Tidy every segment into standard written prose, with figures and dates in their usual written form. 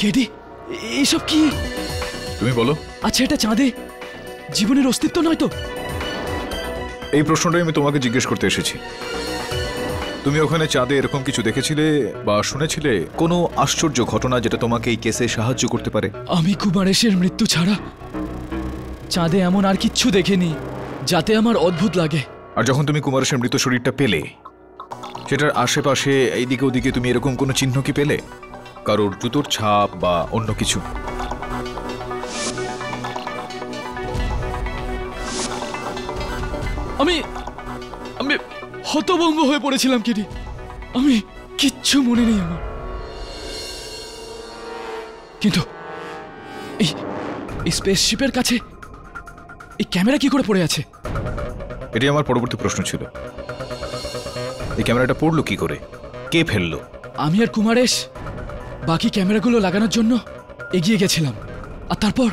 KD, এইসব কি? তুমি বলো। আচ্ছা, এটা চাঁদে জীবনের অস্তিত্ব নয় তো? এই প্রশ্নটাই আমি তোমাকে জিজ্ঞেস করতে এসেছি। তুমি ওখানে চাঁদে এরকম কিছু দেখেছিলে বা শুনেছিলে, কোনো আশ্চর্য ঘটনা যেটা তোমাকে এই কেসে সাহায্য করতে পারে? আমি কুমারেশের মৃত্যু ছাড়া চাঁদে এমন আর কিচ্ছু দেখিনি যাতে আমার অদ্ভুত লাগে। আর যখন তুমি কুমারেশের মৃত শরীরটা পেলে, সেটার আশেপাশে এইদিকে ওদিকে তুমি এরকম কোনো চিহ্ন কি পেলে? কারোর জুতোর ছাপ বা অন্য কিছু? আমি আমি হতভম্ব হয়ে পড়েছিলাম কেডি। আমি কিচ্ছু মনে নেই আমার। কিন্তু এই স্পেসশিপের কাছে এই ক্যামেরা কি করে পড়ে আছে? এটি আমার পরবর্তী প্রশ্ন ছিল। এই ক্যামেরাটা পড়লো কি করে? কে ফেললো? আমি আর কুমারেশ বাকি ক্যামেরাগুলো লাগানোর জন্য এগিয়ে গেছিলাম। আর তারপর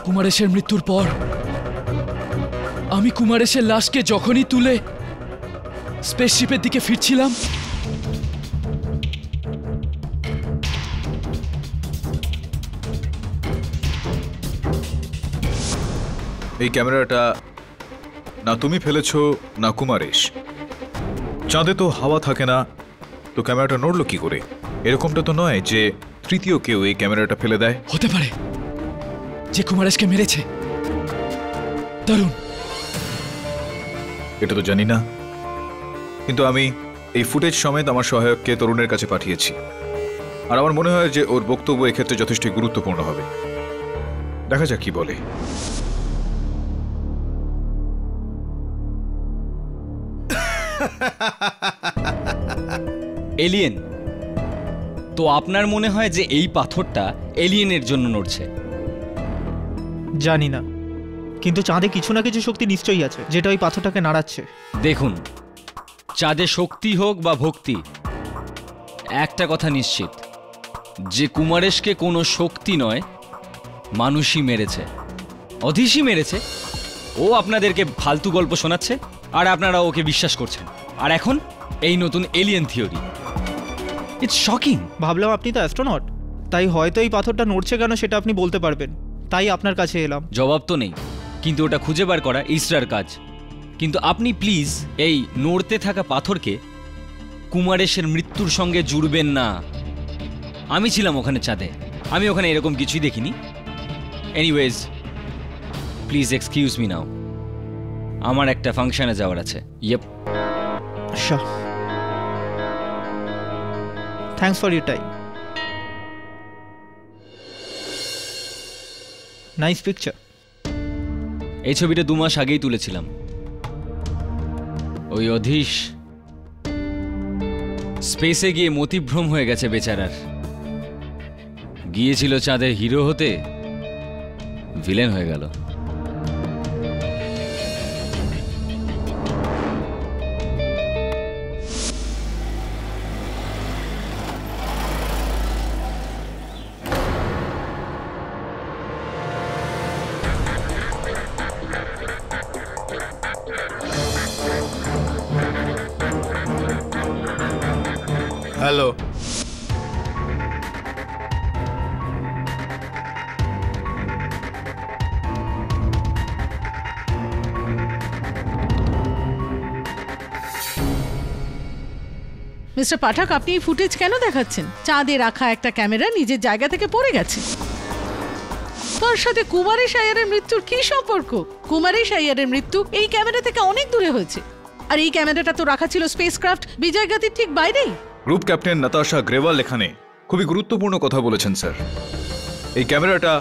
কুমারেশের মৃত্যুর পর আমি কুমারেশের লাশকে যখনই তুলে স্পেসশিপের দিকে ফিরছিলাম, এই ক্যামেরাটা না তুমি ফেলেছো না কুমারেশ। চাঁদে তো হাওয়া থাকে না, তো ক্যামেরাটা নড়লো কি করে? এরকমটা তো নয় যে তৃতীয় কেউ এই ক্যামেরাটা ফেলে দেয়। হতে পারে যে কুমারেশকে মেরেছে তরুণ। এটা তো জানি না, কিন্তু আমি এই ফুটেজ সমেত আমার সহায়ককে তরুণের কাছে পাঠিয়েছি। আর আমার মনে হয় যে ওর বক্তব্য এক্ষেত্রে যথেষ্ট গুরুত্বপূর্ণ হবে। দেখা যাক কি বলে। এলিয়েন? তো আপনার মনে হয় যে এই পাথরটা এলিয়েনের জন্য নড়ছে? জানি না, কিন্তু চাঁদে কিছু না কিছু শক্তি নিশ্চয়ই আছে যেটা ওই পাথরটাকে নাড়াচ্ছে। দেখুন, চাঁদে শক্তি হোক বা ভক্তি, একটা কথা নিশ্চিত, যে কুমারেশকে কোনো শক্তি নয়, মানুষই মেরেছে, অধীশই মেরেছে। ও আপনাদেরকে ফালতু গল্প শোনাচ্ছে আর আপনারা ওকে বিশ্বাস করছেন। আর এখন এই নতুন এলিয়েন থিওরি, ইটস শকিং। ভাবলাম আপনি তো অ্যাস্ট্রোনট, তাই হয়তো এই পাথরটা নড়ছে কেন সেটা আপনি বলতে পারবেন, তাই আপনার কাছে এলাম। জবাব তো নেই, কিন্তু ওটা খুঁজে বার করা ইসরার কাজ। কিন্তু আপনি প্লিজ এই নড়তে থাকা পাথরকে কুমারেশের মৃত্যুর সঙ্গে জুড়বেন না। আমি ছিলাম ওখানে চাঁদে, আমি ওখানে এরকম কিছুই দেখিনি। Anyways, please excuse me now, আমার একটা ফাংশনে যাওয়ার আছে। ইয়েপ। আচ্ছা, thanks for your time. Nice picture. এই ছবিটা 2 মাস আগেই তুলেছিলাম। ওই অধীশ স্পেসে গিয়ে মতিভ্রম হয়ে গেছে বেচারার। গিয়েছিল চাঁদের হিরো হতে, ভিলেন হয়ে গেল। হ্যালো, মিস্টার পাঠক, আপনি এই ফুটেজ কেন দেখাচ্ছেন? চাঁদে রাখা একটা ক্যামেরা নিজের জায়গা থেকে পড়ে গেছে। তার সাথে কুমারেশ আইয়ারের মৃত্যুর কি সম্পর্ক? কুমারেশ আইয়ারের মৃত্যু এই ক্যামেরা থেকে অনেক দূরে হয়েছে, আর এই ক্যামেরাটা তো রাখা ছিল স্পেসক্রাফট বিজয়গাতির ঠিক বাইরেই। গ্রুপ ক্যাপ্টেন নাতাশা গ্রেওয়াল এখানে খুবই গুরুত্বপূর্ণ কথা বলেছেন স্যার। এই ক্যামেরাটা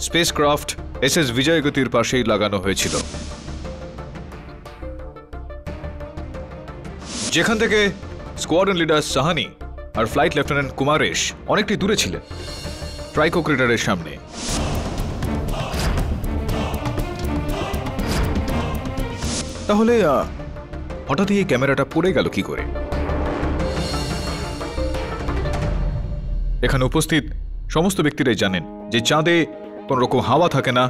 স্পেসক্রাফট এসএস বিজয়গতির পাশেই লাগানো হয়েছিল, যেখান থেকে স্কোয়াড্রন লিডার সাহানি আর ফ্লাইট লেফটেন্যান্ট কুমারেশ অনেকটাই দূরে ছিলেন, ট্রাইকো ক্রেটারের সামনে। তাহলে হঠাৎই এই ক্যামেরাটা পড়ে গেল কি করে? এখানে উপস্থিত সমস্ত ব্যক্তিরাই জানেন যে চাঁদে কোনো রকম হাওয়া থাকে না,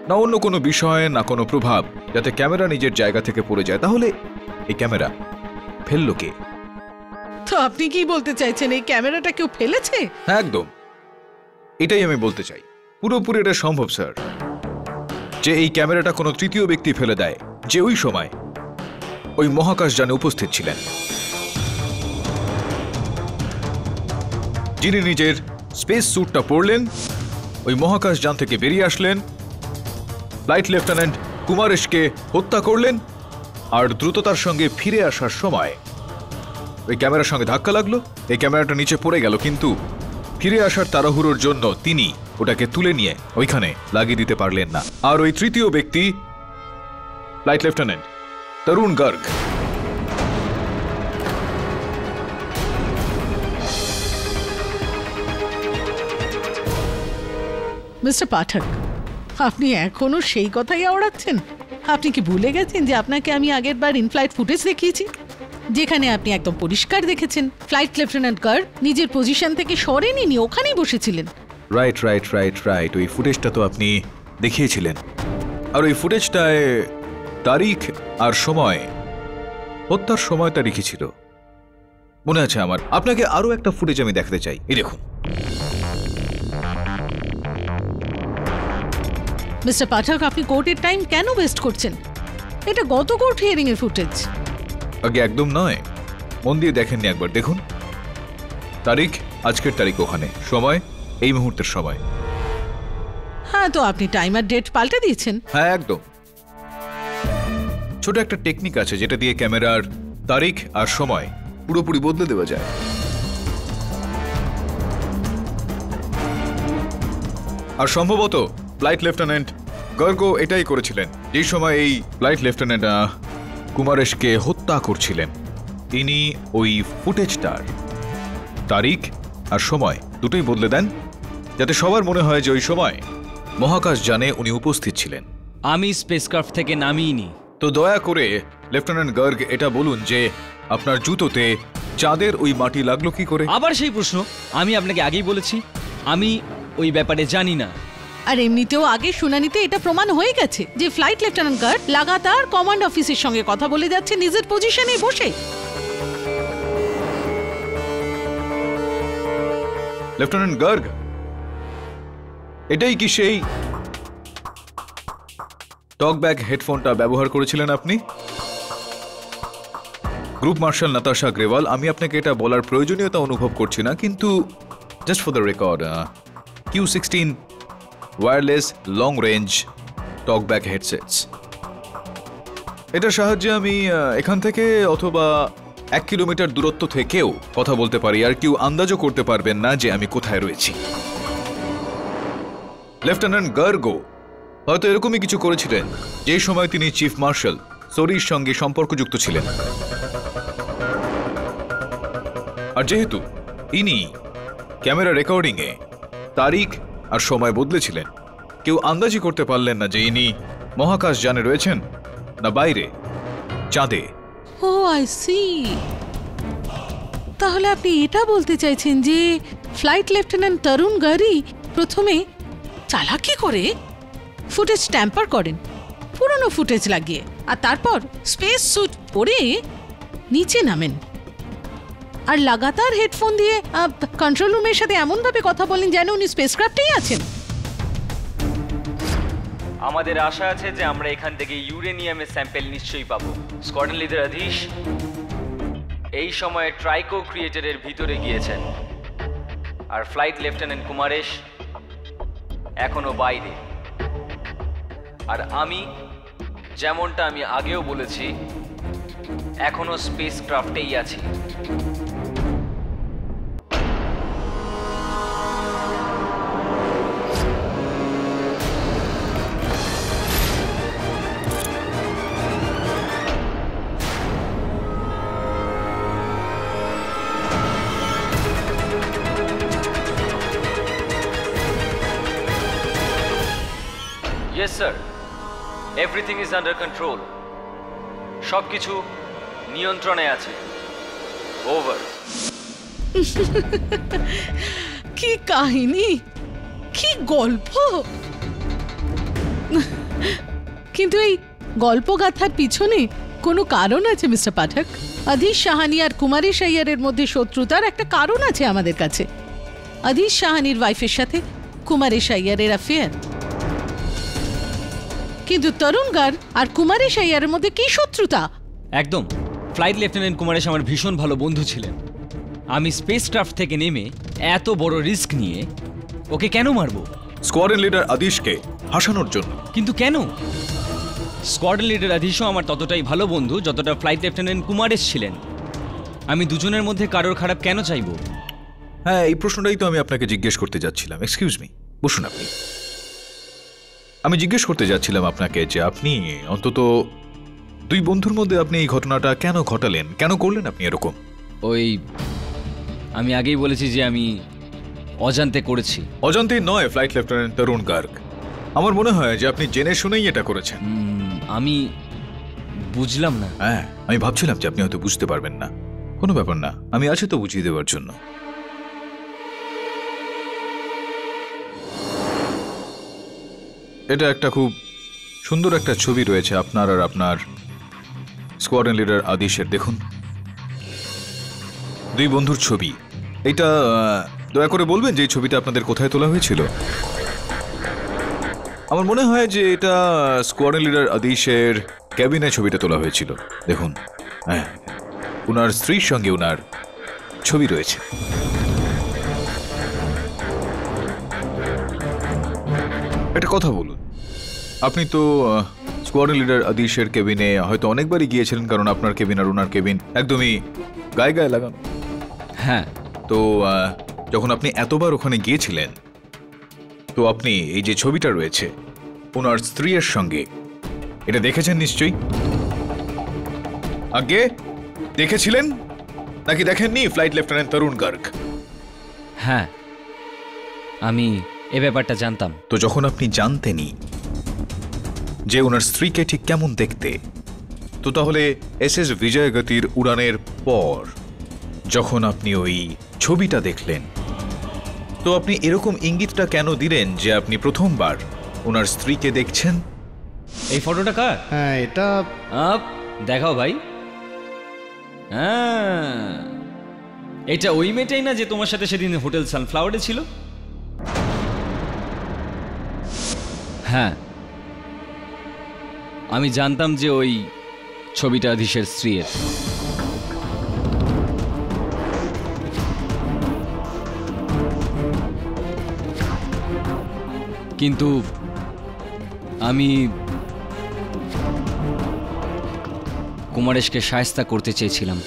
না অন্য কোনো বিষয়, না কোনো প্রভাব যাতে ক্যামেরা নিজের জায়গা থেকে পড়ে যায়। তাহলে এই ক্যামেরা ফেললো কে? তো আপনি কি বলতে চাইছেন, এই ক্যামেরাটা কেউ ফেলেছে? হ্যাঁ একদম, এটাই আমি বলতে চাই। পুরোপুরি এটা সম্ভব স্যার যে এই ক্যামেরাটা কোনো তৃতীয় ব্যক্তি ফেলে দেয়, যে ওই সময় ওই মহাকাশযানে উপস্থিত ছিলেন, যিনি নিজের স্পেস স্যুটটা পরলেন, ওই মহাকাশযান থেকে বেরিয়ে আসলেন, ফ্লাইট লেফটেন্যান্ট কুমারেশকে হত্যা করলেন, আর দ্রুততার সঙ্গে ফিরে আসার সময় ওই ক্যামেরার সঙ্গে ধাক্কা লাগলো, এই ক্যামেরাটা নিচে পড়ে গেল, কিন্তু ফিরে আসার তাড়াহুড়োর জন্য তিনি ওটাকে তুলে নিয়ে ওইখানে লাগিয়ে দিতে পারলেন না। আর ওই তৃতীয় ব্যক্তি ফ্লাইট লেফটেন্যান্ট তরুণ গার্গ। মিস্টার পাঠক, আপনি এখনো সেই কথাই আওড়াচ্ছেন? আপনি কি ভুলে গেছেন যে আপনাকে আমি আগের বার ইনফ্লাইট ফুটেজ দেখিয়েছি, যেখানে আপনি একদম পরিষ্কার দেখেছেন ফ্লাইট লেফটেন্যান্ট গার্গ নিজের পজিশন থেকে সরেনি, ওখানেই বসেছিলেন। রাইট রাইট রাইট রাইট, ওই ফুটেজটা তো আপনি দেখিয়েছিলেন। আর ওই ফুটেজটায় তারিখ আর সময়, হত্যার সময় তারিখই ছিল, মনে আছে আমার। আপনাকে আরো একটা ফুটেজ আমি দেখাতে চাই, এই দেখুন। মিস্টার পাঠক, আপনি কোর্টের টাইম কেন ওয়েস্ট করছেন? এটা গত কোর্ট হিয়ারিং এর ফুটেজ। আগে একদম নয়, মন দিয়ে দেখেননি একবার দেখুন। তারিখ আজকের তারিখ ওখানে, সময় এই মুহূর্তের সময়। হ্যাঁ, তো আপনি টাইম আর ডেট পাল্টে দিয়েছেন। হ্যাঁ একদম। ছোট একটা টেকনিক আছে যেটা দিয়ে ক্যামেরার তারিখ আর সময় পুরোপুরি বদলে দেওয়া যায়। আর সম্ভবত ফ্লাইট লেফটেন্যান্ট গার্গ এটাই করেছিলেন, যেই সময় এই ফ্লাইট লেফটেন্যান্ট কুমারেশকে হত্যা করছিলেন, তিনি ওই ফুটেজটার তারিখ আর সময় দুটোই বদলে দেন, যাতে সবার মনে হয় যে ওই সময় মহাকাশযানে উনি উপস্থিত ছিলেন। আমি স্পেসক্রাফট থেকে নামিনি। তো দয়া করে লেফটেন্যান্ট গার্গ এটা বলুন যে আপনার জুতোতে চাঁদের ওই মাটি লাগলো কি করে? আবার সেই প্রশ্ন? আমি আপনাকে আগেই বলেছি আমি ওই ব্যাপারে জানি না। আর এমনিতেও আগে শুনানিতে এটা প্রমাণ হয়ে গেছে যে ফ্লাইট লেফটেন্যান্ট গার্ড লাগাতার কমান্ড অফিসের সঙ্গে কথা বলে যাচ্ছে নিজের পজিশনে বসে। লেফটেন্যান্ট গার্গ, এটাই কি সেই টকব্যাক হেডফোনটা ব্যবহার করেছিলেন আপনি? গ্রুপ মার্শাল নাতাশা গ্রেওয়াল, আমি আপনাকে এটা বলার প্রয়োজনীয়তা অনুভব করছি না, কিন্তু just for the record, Q16 wireless long range talkback headsets, এটার সাহায্যে আমি এখান থেকে অথবা 1 কিলোমিটার দূরত্ব থেকেও কথা বলতে পারি, আর কেউ আন্দাজও করতে পারবেন না যে আমি কোথায় রয়েছি। লেফটেন্যান্ট গার্গ হয়তো এরকমই কিছু করেছিলেন যে সময় তিনি চিফ মার্শাল সোরির সঙ্গে সম্পর্কযুক্ত ছিলেন। আর যেহেতু ইনি ক্যামেরা রেকর্ডিংয়ে তারিখ আর সময় বদলেছিলেন, কেউ আন্দাজই করতে পারলেন না যে ইনি মহাকাশযানে রয়েছেন না বাইরে চাঁদে। ও আই সি। তাহলে আপনি এটা বলতে চাইছেন যে ফ্লাইট লেফটেন্যান্ট তরুণ গার্গই প্রথমে চালাকি করে ফুটেজ ট্যাম্পার করেন পুরনো ফুটেজ লাগিয়ে, আর তারপর স্পেস স্যুট পরে নিচে নামেন আর লাগাতার হেডফোন দিয়ে কন্ট্রোল রুমের সাথে এমনভাবে কথা বলেন যেন উনি স্পেসক্রাফটেই আছেন। আমাদের আশা আছে যে আমরা এখান থেকে ইউরেনিয়ামের স্যাম্পেল নিশ্চয়ই পাবো। স্কোয়াড্রন লিডার আধীশ এই সময়ে ট্রাইকো ক্রিয়েটরের ভিতরে গিয়েছেন, আর ফ্লাইট লেফটেন্যান্ট কুমারেশ এখনো বাইরে। আর আমি যেমনটা আমি আগেও বলেছি, এখনো স্পেস ক্রাফটেই আছি। Yes, sir. Everything is under control. সবকিছু নিয়ন্ত্রণে আছে। ওভার। কি কাহিনী, কি গল্প! কিন্তু এই গল্পগাথার পিছনে কোনো কারণ আছে মিস্টার পাঠক। অধীশ সাহানি আর কুমারেশ আইয়ারের মধ্যে শত্রুতার একটা কারণ আছে আমাদের কাছে। অধীশ সাহানির ওয়াইফের সাথে কুমারেশ আইয়ারের অ্যাফেয়ার। কিন্তু তরুণ গার্গ আর কুমারেশ আইয়ারের মধ্যে কি শত্রুতা? একদম। ফ্লাইট লেফটেন্যান্ট কুমারেশ আমার ভীষণ ভালো বন্ধু ছিলেন। আমি স্পেসক্রাফট থেকে নেমে এত বড় রিস্ক নিয়ে ওকে কেন মারবো? স্কোয়াড্রন লিডার আদিশকে হাসানোর জন্য। কিন্তু কেন? স্কোয়াড্রন লিডার আদিশও আমার ততটাই ভালো বন্ধু যতটা ফ্লাইট লেফটেন্যান্ট কুমারেশ ছিলেন। আমি দুজনের মধ্যে কারোর খারাপ কেন চাইবো? হ্যাঁ, এই প্রশ্নটাই তো আমি আপনাকে জিজ্ঞেস করতে যাচ্ছিলাম। এক্সকিউজ মি, বসুন আপনি। আমি জিজ্ঞেস করতে যাচ্ছিলাম আপনাকে যে আপনি অন্তত দুই বন্ধুর মধ্যে আপনি এই ঘটনাটা কেন ঘটালেন, কেন করলেন আপনি এরকম? আমি আগেই বলেছি যে আমি অজান্তে করেছি। অজান্তে নয় ফ্লাইট লেফটেন্যান্ট তরুণ গার্গ, আমার মনে হয় যে আপনি জেনে শুনেই এটা করেছেন। আমি বুঝলাম না। হ্যাঁ, আমি ভাবছিলাম যে আপনি হয়তো বুঝতে পারবেন না। কোনো ব্যাপার না, আমি আছি তো বুঝিয়ে দেওয়ার জন্য। এটা একটা খুব সুন্দর একটা ছবি রয়েছে আপনার আর আপনার স্কোয়াড্রন লিডার আদিশের। দেখুন, দুই বন্ধুর ছবি। এটা দয়া করে বলবেন যে এই ছবিটা আপনাদের কোথায় তোলা হয়েছিল? আমার মনে হয় যে এটা স্কোয়াড্রন লিডার আদিশের ক্যাবিনে ছবিটা তোলা হয়েছিল। দেখুন, হ্যাঁ, ওনার স্ত্রীর সঙ্গে ওনার ছবি রয়েছে। একটা কথা বলুন, আপনি তো স্কোয়াড্রন লিডার আদিশের কেবিনে হয়তো অনেকবারই গিয়েছিলেন, কারণ আপনার কেবিন আর ওনার কেবিন একদমই গায়ে গায়ে লাগানো। হ্যাঁ। তো যখন আপনি এতবার ওখানে গিয়েছিলেন, তো আপনি এই যে ছবিটা রয়েছে ওনার স্ত্রীর সঙ্গে, এটা দেখেছেন নিশ্চয়ই? আগে দেখেছিলেন নাকি দেখেননি ফ্লাইট লেফটেন্যান্ট তরুণ গার্গ? হ্যাঁ, আমি এ ব্যাপারটা জানতাম। তো যখন আপনি জানতেনই যে ওনার স্ত্রীকে ঠিক কেমন দেখতে, তো তাহলে এসএস বিজয়গতির উড়ানের পর যখন আপনি ওই ছবিটা দেখলেন, তো আপনি এরকম ইঙ্গিতটা কেন দিলেন যে আপনি প্রথমবার ওনার স্ত্রীকে দেখছেন? এই ফটোটা কার? হ্যাঁ, এটা দেখাও ভাই। হ্যাঁ, এটা ওই মেয়েটাই না যে তোমার সাথে সেদিন হোটেল সানফ্লাওয়ারে ছিল? হ্যাঁ, আমি জানতাম যে ওই ছবিটা আদিশের স্ত্রীর। কিন্তু আমি কুমারেশকে শায়েস্তা করতে চেয়েছিলাম,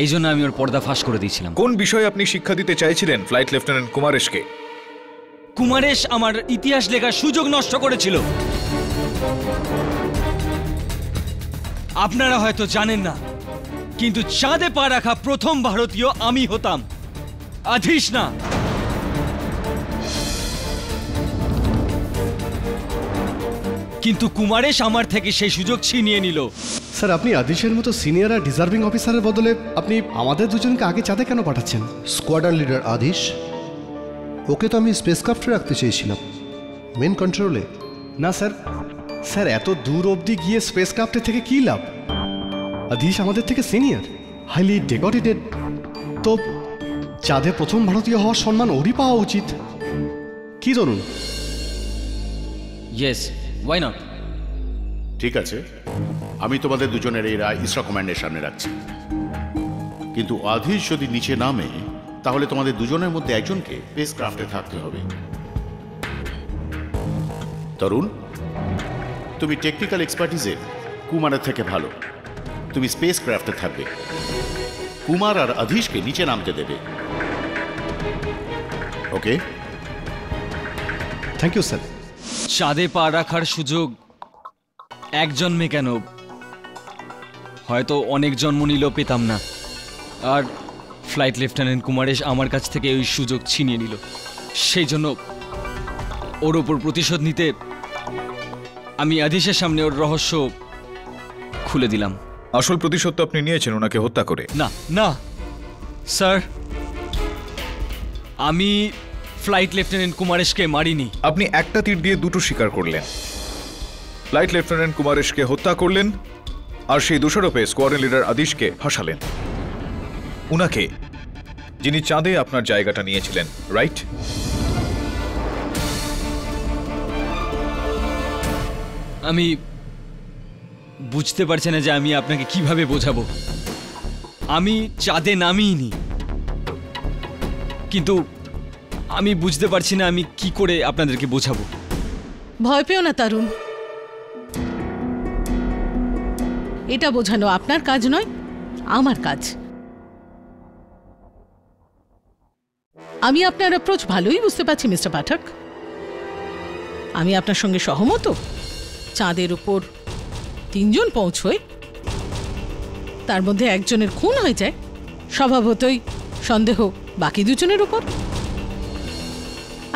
এই জন্য আমি ওর পর্দা ফাঁস করে দিয়েছিলাম। কোন বিষয়ে আপনি শিক্ষা দিতে চাইছিলেন ফ্লাইট লেফটেন্যান্ট কুমারেশকে? কুমারেশ আমার ইতিহাস লেখার সুযোগ নষ্ট করেছিল। আপনারা হয়তো জানেন না, কিন্তু চাঁদে পা রাখা প্রথম ভারতীয় আমি হতাম, আদিশ না। কিন্তু কুমারেশ আমার থেকে সেই সুযোগ ছিনিয়ে নিল। স্যার, আপনি আদিশের মতো সিনিয়র আর ডিজার্ভিং অফিসারের বদলে আপনি আমাদের দুজনকে আগে চাঁদে কেন পাঠাচ্ছেন? স্কোয়াড্রন লিডার আদিশ, ওকে তো আমি স্পেসক্রাফটে রাখতে চেয়েছিলাম, মেন কন্ট্রোলে। না স্যার, স্যার এত দূর অবধি গিয়ে স্পেস ক্রাফটে থেকে কী লাভ? আদিশ আমাদের থেকে সিনিয়র, হাইলি ডেকোরেটেড। তো চাঁদে প্রথম ভারতীয় হওয়ার সম্মান ওরই পাওয়া উচিত। কি ধরুন? Yes, why not? ঠিক আছে, আমি তোমাদের দুজনের এই রায় ইসরা কমান্ডের সামনে রাখছি। কিন্তু আদিশ যদি নিচে নামে, তাহলে তোমাদের দুজনের মধ্যে একজনকে স্পেস ক্রাফটে থাকতে হবে। তরুণ, তুমি টেকনিক্যাল এক্সপার্টিজে কুমারের থেকে ভালো, তুমি স্পেস ক্রাফটে থাকবে। কুমার আর আদিশকে নিচে নামতে দেবে। ওকে? Thank you sir. চাঁদে পা রাখার সুযোগ এক জন্মে কেন, হয়তো অনেক জন্ম নিলেও পেতাম না। আর ফ্লাইট লেফটেন্যান্ট কুমারেশ আমার কাছ থেকে ওই সুযোগ ছিনিয়ে নিল। সেই জন্য ওর ওপর প্রতিশোধ নিতে আমি আদিশের সামনে ওর রহস্য খুলে দিলাম। আসল প্রতিশোধ তো আপনি নিয়েছেন ওনাকে হত্যা করে। না না স্যার, আমি ফ্লাইট লেফটেন্যান্ট কুমারেশকে মারিনি। আপনি একটা তীর দিয়ে দুটো শিকার করলেন। ফ্লাইট লেফটেন্যান্ট কুমারেশকে হত্যা করলেন আর সেই দোষারোপে স্কোয়াড্রন লিডার আদিশকে ফাঁসালেন। উনাকে, যিনি চাঁদে আপনার জায়গাটা নিয়েছিলেন, রাইট? আমি বুঝতে পারছি না যে আমি আপনাকে কিভাবে বোঝাবো। আমি চাঁদে নামিনি, কিন্তু আমি বুঝতে পারছি না আমি কি করে আপনাদেরকে বোঝাবো। ভয় পেও না তরুণ, এটা বোঝানো আপনার কাজ নয়, আমার কাজ। আমি আপনার অ্যাপ্রোচ ভালোই বুঝতে পারছি মিস্টার পাঠক। আমি আপনার সঙ্গে সহমত। চাঁদের উপর 3 জন পৌঁছয়, তার মধ্যে একজনের খুন হয়ে যায়, স্বভাবতই সন্দেহ বাকি 2 জনের উপর।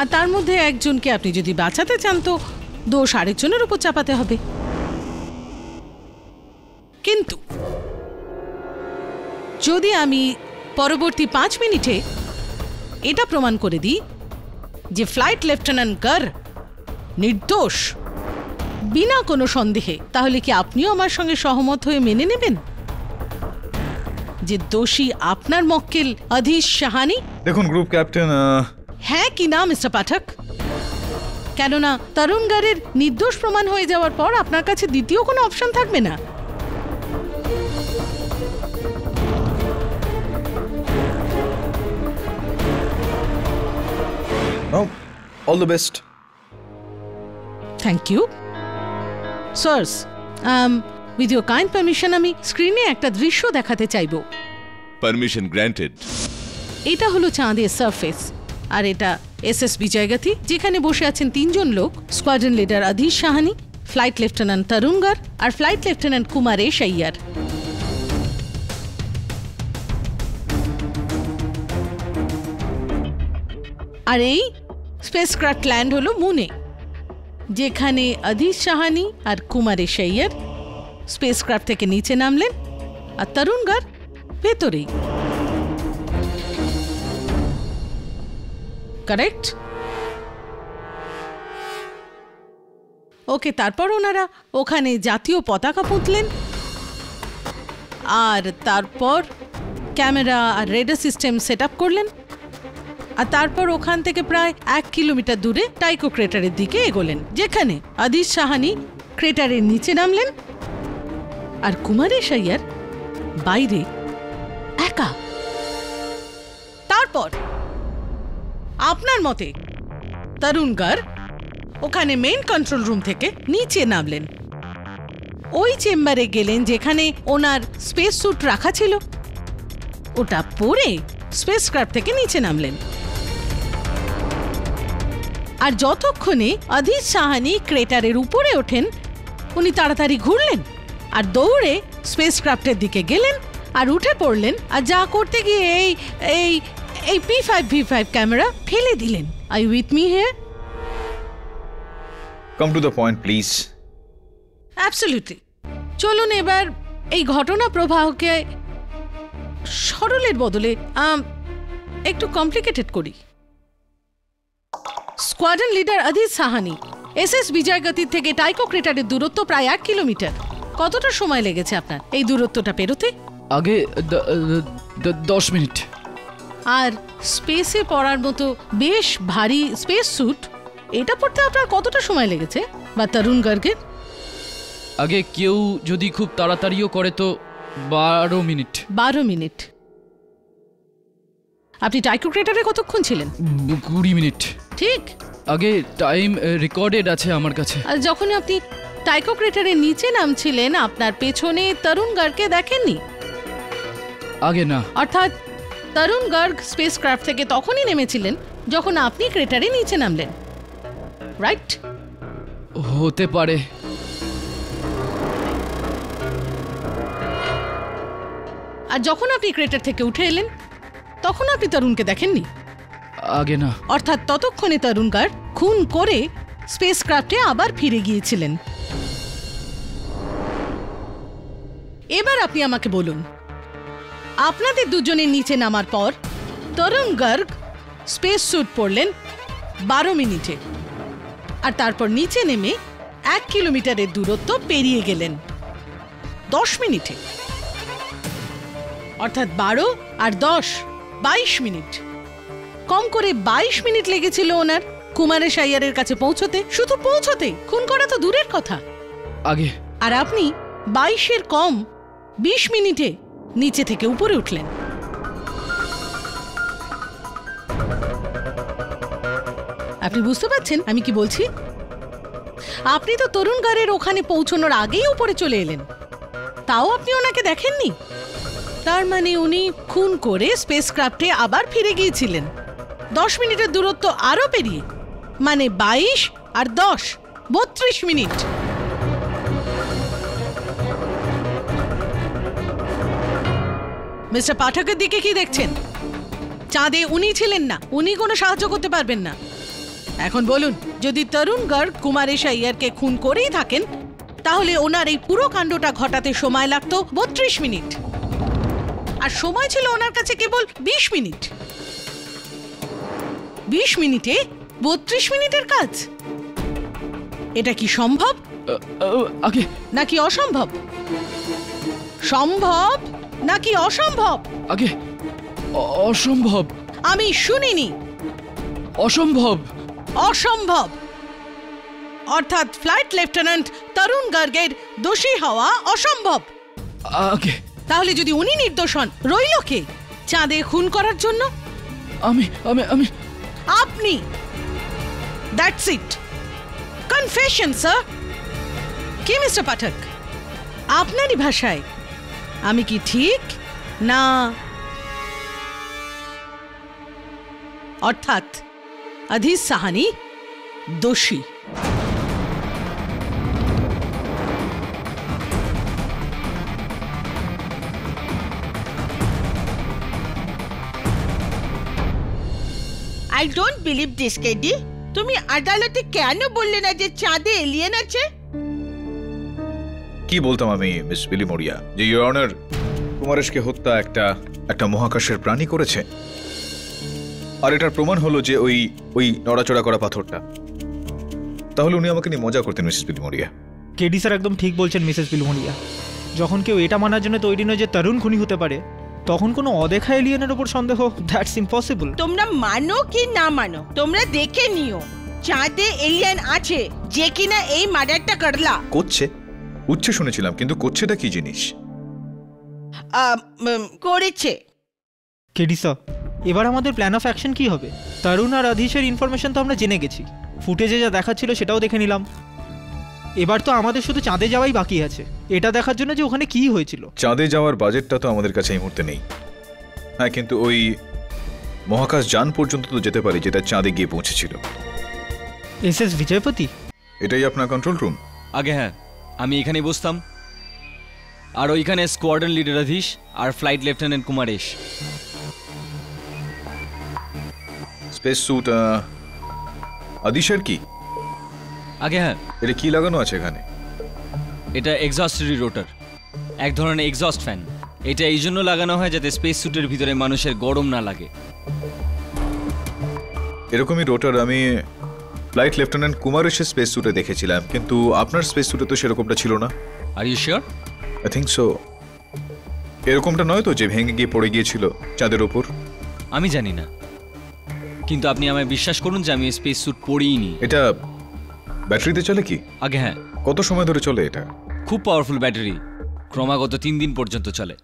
আর তার মধ্যে একজনকে আপনি যদি বাঁচাতে চান তো দোষ আরেকজনের উপর চাপাতে হবে। কিন্তু যদি আমি পরবর্তী 5 মিনিটে এটা প্রমাণ করে দিই যে ফ্লাইট লেফটেন্যান্ট গর নির্দোষ বিনা কোনো সন্দেহে, তাহলে কি আপনিও আমার সঙ্গে সহমত হয়ে মেনে নেবেন যে দোষী আপনার মক্কেল আদিশ সাহানি? দেখুন গ্রুপ ক্যাপ্টেন, হ্যাঁ কি না মিস্টার পাঠক? কেননা তরুণ গরের নির্দোষ প্রমাণ হয়ে যাওয়ার পর আপনার কাছে দ্বিতীয় কোনো অপশন থাকবে না। All the best. Thank you sirs. With your kind permission আমি স্ক্রিনে একটা দৃশ্য দেখাতে চাইব। Permission granted. এটা হলো চাঁদের সারফেস, আর এটা এসএস বিজয়গাতি, যেখানে বসে আছেন 3 জন লোক, squadron leader Adish Sahani, flight lieutenant Tarun Gaur আর ফ্লাইট লেফটেন্যান্ট কুমারেশ আইয়ার। আর এই স্পেসক্রাফট ল্যান্ড হলো মুনে, যেখানে আদিশ সাহানি আর কুমারেশ আইয়ার স্পেসক্রাফট থেকে নিচে নামলেন আর তরুণ গর ভেতরেই। কারেক্ট? ওকে, তারপর ওনারা ওখানে জাতীয় পতাকা পুঁতলেন, আর তারপর ক্যামেরা আর রেডার সিস্টেম সেট আপ করলেন, আর তারপর ওখান থেকে প্রায় 1 কিলোমিটার দূরে টাইকো ক্রেটারের দিকে এগোলেন, যেখানে আদিশ সাহানি ক্রেটারের নিচে নামলেন আর কুমারেশ আইয়ার বাইরে একা। তারপর আপনার মতে তরুণ গর ওখানে মেইন কন্ট্রোল রুম থেকে নিচে নামলেন, ওই চেম্বারে গেলেন যেখানে ওনার স্পেস স্যুট রাখা ছিল, ওটা পরে স্পেসক্রাফট থেকে নিচে নামলেন। আর যতক্ষণে আদিশ সাহানি ক্রেটারের উপরে ওঠেন, উনি তাড়াতাড়ি ঘুরলেন আর দৌড়ে স্পেসক্রাফটের দিকে গেলেন আর উঠে পড়লেন, আর যা করতে গিয়ে এই P5V5 ক্যামেরা ফেলে দিলেন। Are you with me here? Come to the point please. Absolutely. চলুন এবার এই ঘটনা প্রবাহকে সরলের বদলে একটু কমপ্লিকেটেড করি। Squadron leader Adish Sahani SS বিজয়গতির থেকে টাইকো ক্রেটারের দূরত্ব প্রায় 1 কিলোমিটার। কতটা সময় লেগেছে আপনার এই দূরত্বটা পেরোতে? আগে 10 মিনিট। আর স্পেসে পড়ার মতো বেশ ভারী স্পেস স্যুট, এটা পড়তে আপনার কতটা সময় লেগেছে? বা তরুণ গর্গের? আগে কেউ যদি খুব তাড়াতাড়িও করে তো 12 মিনিট। 12 মিনিট। আপনি টাইকো ক্রেটারে কতক্ষণ ছিলেন? 20 মিনিট। ঠিক। আগে টাইম রেকর্ডেড আছে আমার কাছে। আর যখন আপনি টাইকো ক্রেটারের নিচে নামছিলেন, আপনার পেছনে তরুণ গর্গকে দেখেননি? আগে না। অর্থাৎ তরুণ গর্গ স্পেসক্রাফট থেকে তখনই নেমেছিলেন যখন আপনি ক্রেটারে নিচে নামলেন, রাইট? হতে পারে। আর যখন আপনি ক্রেটার থেকে উঠে এলেন তখন আপনি তরুণকে দেখেননি? আগে না। অর্থাৎ ততক্ষণে তরুণ গর্গ খুন করে স্পেসক্রাফটে আবার ফিরে গিয়েছিলেন। এবার আপনি আমাকে বলুন, আপনাদের দুজনের নিচে নামার পর তরুণ গর্গ স্পেস স্যুট পরলেন 12 মিনিটে, আর তারপর নিচে নেমে 1 কিলোমিটারের দূরত্ব পেরিয়ে গেলেন। 10 মিনিটে, অর্থাৎ 12 আর 10, 22 মিনিট। কম করে 22 মিনিট লেগেছিল ওনার কুমারেশ আইয়ারের কাছে পৌঁছতে। শুধু পৌঁছতে, খুন করা তো দূরের কথা। আগে আর আপনি 22-এর কম 20 মিনিটে নিচে থেকে উপরে উঠলেন। আপনি বুঝতে পারছেন আমি কি বলছি? আপনি তো তরুণগড়ের ওখানে পৌঁছানোর আগেই উপরে চলে এলেন, তাও আপনি ওনাকে দেখেননি। তার মানে উনি খুন করে স্পেসক্রাফটে আবার ফিরে গিয়েছিলেন 10 মিনিটের দূরত্ব আরো পেরিয়ে, মানে 22 আর 10, 32 মিনিট। মিস্টার পাঠকের দিকে কি দেখছেন? চাঁদে উনি ছিলেন না, উনি কোনো সাহায্য করতে পারবেন না। এখন বলুন, যদি তরুণগড় কুমারেশ আইয়ারকে খুন করেই থাকেন, তাহলে ওনার এই পুরো কাণ্ডটা ঘটাতে সময় লাগতো 32 মিনিট, আর সময় ছিল ওনার কাছে কেবল 20 মিনিট। 20 মিনিটে 32 মিনিটের কাজ, এটা কি সম্ভব আগে নাকি অসম্ভব? সম্ভব নাকি অসম্ভব? আগে অসম্ভব। আমি শুনিনি। অসম্ভব। অসম্ভব অর্থাৎ ফ্লাইট লেফটেন্যান্ট তরুণ গার্গের দোষী হওয়া অসম্ভব। আগে তাহলে যদি উনি নির্দোষ হন, রইল কে চাঁদে খুন করার জন্য? আমি আমি আমি আপনি। That's it. Confession sir. কি মিস্টার পাঠক, আপনারই ভাষায় আমি কি ঠিক না? অর্থাৎ আদিশ সাহানি দোষী। I don't believe this KD. তুমি আদালতে কেন বললে না যে চাঁদে এলিয়েন আছে? কি বলতাম আমি মিস বিলি মরিয়া, যে ইওর অনার কুমারেশকে হত্যা একটা মহাকাশের প্রাণী করেছে, আর এটার প্রমাণ হলো যে ওই নড়াচড়া করা পাথরটা। তাহলে উনি আমাকে নিয়ে মজা করতেন মিসেস বিলি মরিয়া। কেডি স্যার একদম ঠিক বলছেন মিসেস বিলমোনিয়া। যখন কেউ এটা মানার জন্য তৈরি নয় যে তরুণ খুনি হতে পারে, তখন কোনো অদেখা এলিয়েনের উপর সন্দেহ, দ্যাটস ইম্পসিবল। তোমরা মানো কি না মানো, তোমরা দেখে নিও চাঁদে এলিয়েন আছে, যে কিনা এই মার্ডারটা করলা। উচ্ছে শুনেছিলাম, কিন্তু করছেটা কি জিনিস? করেছে। কেডি স্যার, এবার আমাদের প্ল্যান অফ অ্যাকশন কি হবে? তরুণ আর আদিশের ইনফরমেশন তো আমরা জেনে গেছি, ফুটেজে যা দেখাচ্ছিল সেটাও দেখে নিলাম। এবার তো আমাদের শুধু চাঁদে যাওয়াই বাকি আছে, এটা দেখার জন্য যে ওখানে কি হয়েছিল। চাঁদে যাওয়ার বাজেটটা তো আমাদের কাছে এই মুহূর্তে নেই। হ্যাঁ, কিন্তু ওই মহাকাশ যান পর্যন্ত তো যেতে পারি যেটা চাঁদে গিয়ে পৌঁছেছিল। এসএস বিজয়পতি, এটাই আপনার কন্ট্রোল রুম? আগে হ্যাঁ, আমি এখানেই বসতাম, আর ওইখানে স্কোয়াড্রন লিডার আদিশ আর flight lieutenant Kumaresh. Space suit আদিশের কি? আগে হ্যাঁ, এটা কি লাগানো আছে এখানে? এটা এক্সস্টরি রোটার, এক ধরনের এক্সস্ট ফ্যান। এটা এই জন্য লাগানো হয় যাতে স্পেস স্যুটের ভিতরে মানুষের গরম না লাগে। এরকমই রোটার আমি ফ্লাইট লেফটেন্যান্ট কুমারেশের স্পেস স্যুটে দেখেছিলাম, কিন্তু আপনার স্পেস স্যুটে তো সেরকমটা ছিল না। Are you sure? I think so. এরকমটা নয় তো যে ভেঙে গিয়ে পড়ে গিয়েছিল চাঁদের ওপর? আমি জানি না, কিন্তু আপনি আমায় বিশ্বাস করুন যে আমি স্পেস স্যুট পরিনি। এটা ব্যাটারিতে চলে কি? আগে হ্যাঁ। কত সময় ধরে চলে এটা? খুব পাওয়ারফুল ব্যাটারি, ক্রমাগত 3 দিন পর্যন্ত চলে।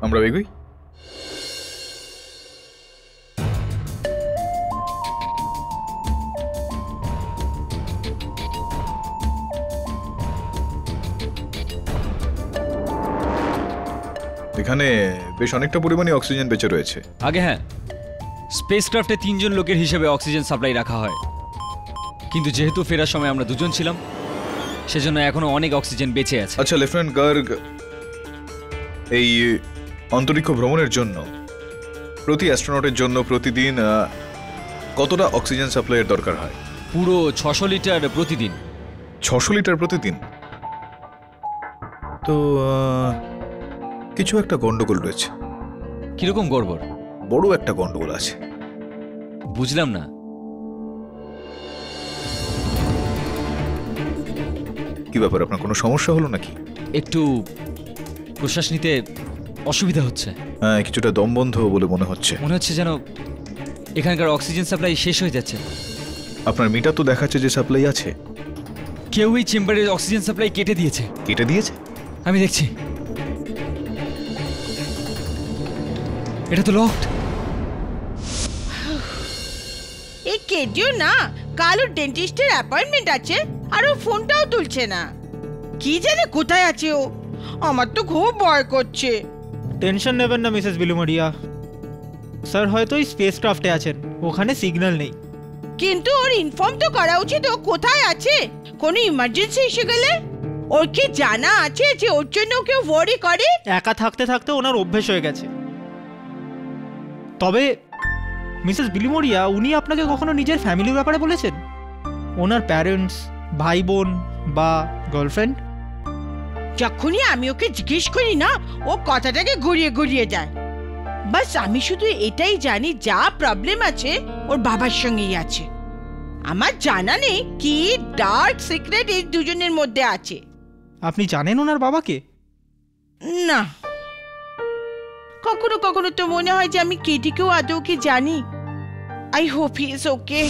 আমরা এগোই। এখানে বেশ অনেকটা পরিমাণে অক্সিজেন বেঁচে রয়েছে। আগে হ্যাঁ, স্পেসক্রাফটে 3 জন লোকের হিসেবে অক্সিজেন সাপ্লাই রাখা হয়, কিন্তু যেহেতু ফেরার সময় আমরা 2 জন ছিলাম, সেজন্য এখনো অনেক অক্সিজেন বেঁচে আছে। আচ্ছা লেফটেন্যান্ট গার্গ, এই অন্তরিক্ষ ভ্রমণের জন্য প্রতি অ্যাস্ট্রোনটের জন্য প্রতিদিন কতটা অক্সিজেন সাপ্লাইয়ের দরকার হয়? পুরো 600 লিটার প্রতিদিন। 600 লিটার প্রতিদিন? তো কিছু একটা গন্ডগোল রয়েছে। কিরকম গড়বড়? বড় একটা গন্ডগোল আছে। বুঝলাম না। কি ব্যাপার, আপনার কোনো সমস্যা হলো নাকি? একটু প্রশ্বাস নিতে অসুবিধা হচ্ছে। হ্যাঁ, কিছুটা দম বন্ধ বলে মনে হচ্ছে। মনে হচ্ছে যেন এখানকার অক্সিজেন সাপ্লাই শেষ হয়ে যাচ্ছে। আপনার মিটার তো দেখাচ্ছে যে সাপ্লাই আছে। কেউ এই চেম্বারের অক্সিজেন সাপ্লাই কেটে দিয়েছে। কেটে দিয়েছে? আমি দেখছি, এটা তো লকড। এই কেডিও না, কাল ওর ডেন্টিস্টের অ্যাপয়েন্টমেন্ট আছে আর ও ফোনটাও তুলছে না। কি জানে কোথায় আছে ও, আমার তো খুব ভয় করছে। টেনশন নেবেন না মিসেস বিলুমরিয়া, স্যার হয়তো ওই স্পেস ক্রাফটে আছেন, ওখানে সিগন্যাল নেই। কিন্তু ওর ইনফর্ম তো করা উচিত ও কোথায় আছে। কোনো ইমার্জেন্সি এসে গেলে ওর কি জানা আছে যে ওর জন্য কেউ ওয়ারি করে? একা থাকতে থাকতে ওনার অভ্যেস হয়ে গেছে। তবে মিসেস বিলুমরিয়া, উনি আপনাকে কখনো নিজের ফ্যামিলির ব্যাপারে বলেছেন? ওনার প্যারেন্টস, ভাই বোন বা গার্লফ্রেন্ড? যখনই আমি ওকে জিজ্ঞেস করি না, ও কথাটাকে ঘুরিয়ে ঘুরিয়ে দেয়। বাস আমি শুধু এটাই জানি যা প্রবলেম আছে ওর বাবার সঙ্গেই আছে। আমার জানা নেই কি ডার্ক সিক্রেট এই দুজনের মধ্যে আছে। আপনি জানেন ওনার বাবাকে? না, কখনো কখনো তো মনে হয় যে আমি কেটিকেও আদৌ কি জানি। I hope he is okay.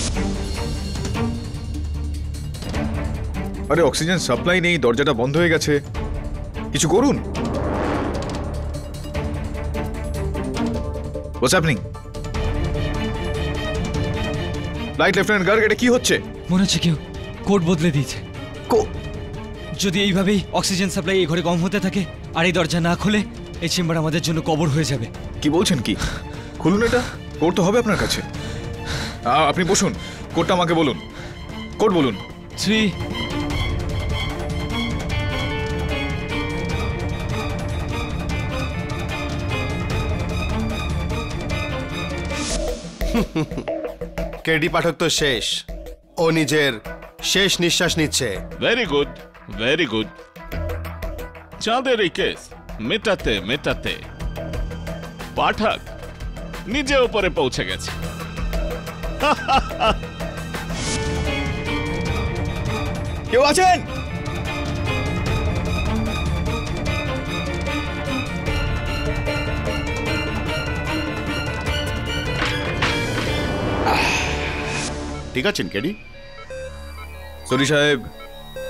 আরে অক্সিজেন সাপ্লাই নেই, দরজাটা বন্ধ হয়ে গেছে, কিছু করুন। What's happening? Light lieutenant Garg, এটা কি হচ্ছে? মনে হচ্ছে কেউ কোড বদলে দিয়েছে। যদি এইভাবেই অক্সিজেন সাপ্লাই এই ঘরে কম হতে থাকে আর এই দরজা না খুলে, এই চেম্বার আমাদের জন্য কবর হয়ে যাবে। কি বলছেন? কি খুলুন এটা, কোড তো হবে আপনার কাছে। আপনি বসুন, কোডটা আমাকে বলুন, কোড বলুন। 3 কেডি পাঠক তো শেষ, ও নিজের শেষ নিঃশ্বাস নিচ্ছে। Very good, very good. চাঁদের এই কেস মেটাতে মেটাতে পাঠক নিজে উপরে পৌঁছে গেছে। কেউ আছেন? ঠিক আছেন কেডি? সরি সাহেব,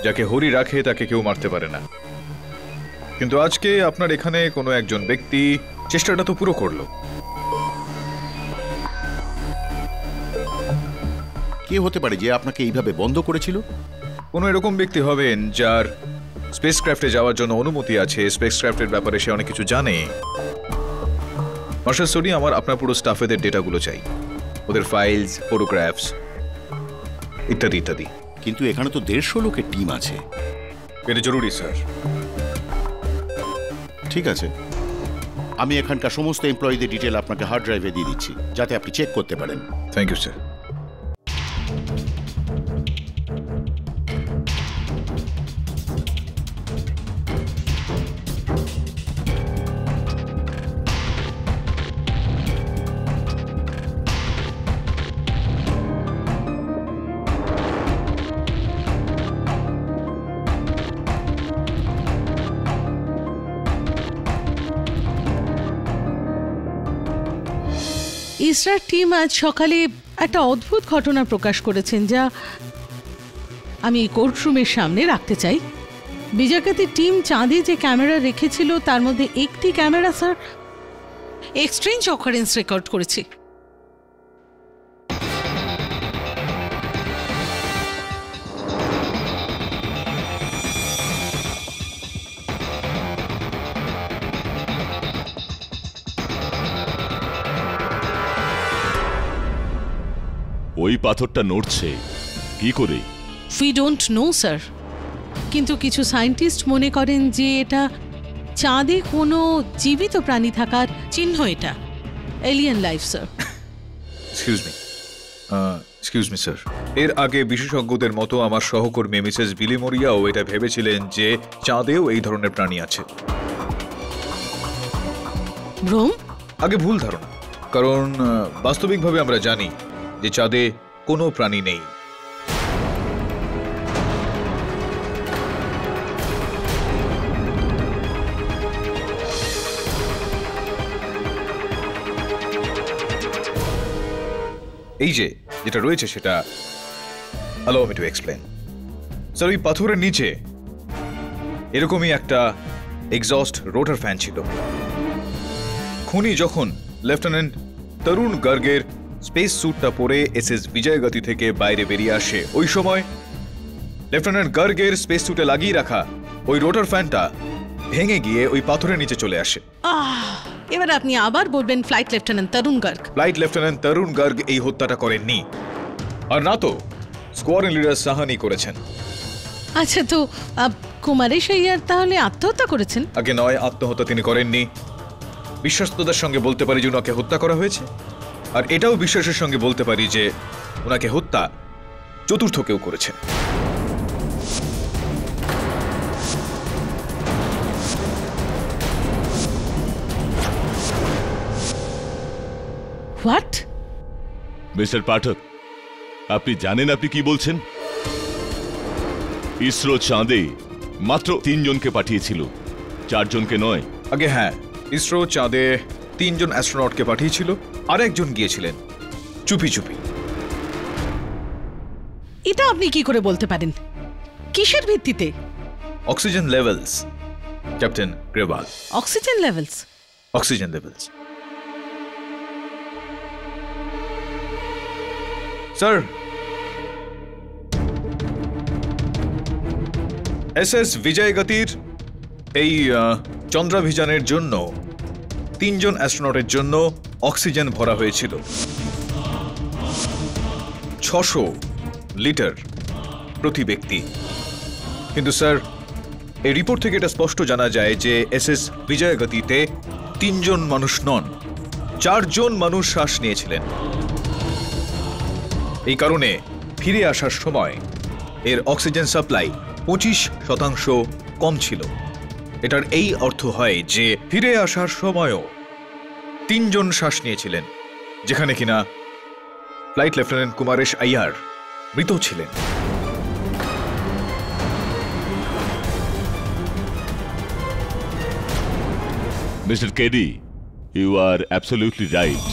যাকে হরি রাখে তাকে কেউ মারতে পারে না। কিন্তু আজকে আপনার এখানে কোনো একজন ব্যক্তি চেষ্টাটা তো পুরো করলো। কে হতে পারে যে আপনাকে এইভাবে বন্ধ করেছিল? কোনো এরকম ব্যক্তি হবেন যার স্পেস ক্রাফটে যাওয়ার জন্য অনুমতি আছে, স্পেস ক্রাফটের ব্যাপারে সে অনেক কিছু জানে। মার্শাল সোনি, আমার আপনার পুরো স্টাফেদের ডেটাগুলো চাই, ওদের ফাইলস, ফটোগ্রাফস ইত্যাদি ইত্যাদি। কিন্তু এখানে তো 150 লোকের টিম আছে। এটা জরুরি স্যার। ঠিক আছে, আমি এখানকার সমস্ত এমপ্লয়ীদের ডিটেল আপনাকে হার্ড ড্রাইভে দিয়ে দিচ্ছি, যাতে আপনি চেক করতে পারেন। Thank you sir. ইসরার টিম আজ সকালে একটা অদ্ভুত ঘটনা প্রকাশ করেছেন, যা আমি কোর্টরুমের সামনে রাখতে চাই। বিজয়কাতির টিম চাঁদে যে ক্যামেরা রেখেছিল তার মধ্যে একটি camera sir exchange occurrence record করেছে। ওই পাথরটা নড়ছে কি করে? উই ডোন্ট নো স্যার, কিন্তু কিছু সায়েন্টিস্ট মনে করেন যে এটা চাঁদে কোনো জীবিত প্রাণী থাকার চিহ্ন। এটা alien life sir. Excuse me sir, এর আগে বিশেষজ্ঞদের মতো আমার সহকর্মী মিসেস বিলিমোরিয়াও এটা ভেবেছিলেন যে চাঁদেও এই ধরনের প্রাণী আছে। ভ্রম? আগে ভুল ধারণা, কারণ বাস্তবিকভাবে আমরা জানি যে চাঁদে কোনো প্রাণী নেই। এই যে যেটা রয়েছে সেটা allow me to explain. Sir, ওই পাথরের নিচে এরকমই একটা এক্সস্ট রোটার ফ্যান ছিল। খুনি যখন লেফটেন্যান্ট তরুণ গার্গের স্পেস স্যুটটা পরে এসএস বিজয়গতি থেকে বাইরে বেরিয়ে আসে, ওই সময় লেফটেন্যান্ট গার্গের স্পেস স্যুটে লাগিয়ে রাখা ওই রোটার ফ্যানটা ভেঙে গিয়ে ওই পাথরের নিচে চলে আসে। এবার আপনি আবার বলবেন ফ্লাইট লেফটেন্যান্ট তরুণ গার্গ। ফ্লাইট লেফটেন্যান্ট তরুণ গার্গ এই হত্যাটা করেননি, আর না তো স্কোয়াড্রন লিডার সাহানি করেছেন। আচ্ছা, তো কুমারেশ আইয়ার তাহলে আত্মহত্যা করেছেন? আগে নয়, আত্মহত্যা তিনি করেননি। বিশ্বস্ততার সঙ্গে বলতে পারি যে ওনাকে হত্যা করা হয়েছে, আর এটাও বিশ্বাসের সঙ্গে বলতে পারি যে ওনাকে হত্যা চতুর্থ কেউ করেছে। হোয়াট? মিস্টার পাঠক, আপনি জানেন আপনি কি বলছেন? ইসরো চাঁদে মাত্র 3 জনকে পাঠিয়েছিল, 4 জনকে নয়। আগে হ্যাঁ, ইসরো চাঁদে 3 জন অ্যাস্ট্রোনটকে পাঠিয়েছিল, আর একজন গিয়েছিলেন চুপি চুপি। এটা আপনি কি করে বলতে পারেন? কিসের ভিত্তিতে? Oxygen levels, captain Grewal. Oxygen levels? Oxygen levels. Sir, SS বিজয়গতির এই চন্দ্রাভিযানের জন্য 3 জন অ্যাস্ট্রোনটের জন্য অক্সিজেন ভরা হয়েছিল 600 লিটার প্রতি ব্যক্তি। কিন্তু স্যার, এই রিপোর্ট থেকে এটা স্পষ্ট জানা যায় যে এসএস বিজয়গতিতে 3 জন মানুষ নন, 4 জন মানুষ শ্বাস নিয়েছিলেন। এই কারণে ফিরে আসার সময় এর অক্সিজেন সাপ্লাই 25% কম ছিল। এটার এই অর্থ হয় যে ফিরে আসার সময়ও 3 জন শ্বাস নিয়েছিলেন, যেখানে কিনা ফ্লাইট লেফটেন্যান্ট কুমারেশ আইয়ার মৃত ছিলেন। Mister KD, you are absolutely right.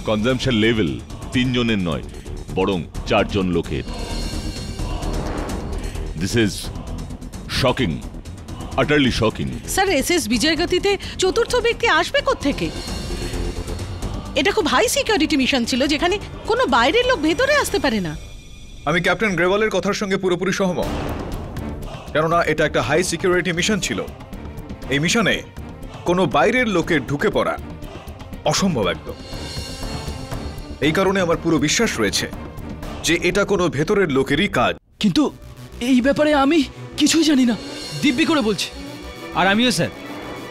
Consumption level 3 জনের নয়, বরং 4 জন লোকের। This is shocking, utterly shocking. Sir, SS বিজয়গতিতে চতুর্থ ব্যক্তি আসবে কোত্থেকে? এটা খুব হাই সিকিউরিটি মিশন ছিল, যেখানে কোনো বাইরের লোক ভেতরে আসতে পারে না। আমি ক্যাপ্টেন গ্রেভালের কথার সঙ্গে পুরোপুরি সহমত, কেননা এটা একটা হাই সিকিউরিটি মিশন ছিল। এই মিশনে কোনো বাইরের লোকের ঢুকে পড়া অসম্ভব একদম। এই কারণে আমার পুরো বিশ্বাস রয়েছে যে এটা কোনো ভেতরের লোকেরই কাজ। কিন্তু এই ব্যাপারে আমি কিছুই জানি না, দিব্যি করে বলছি। আর আমিও স্যার,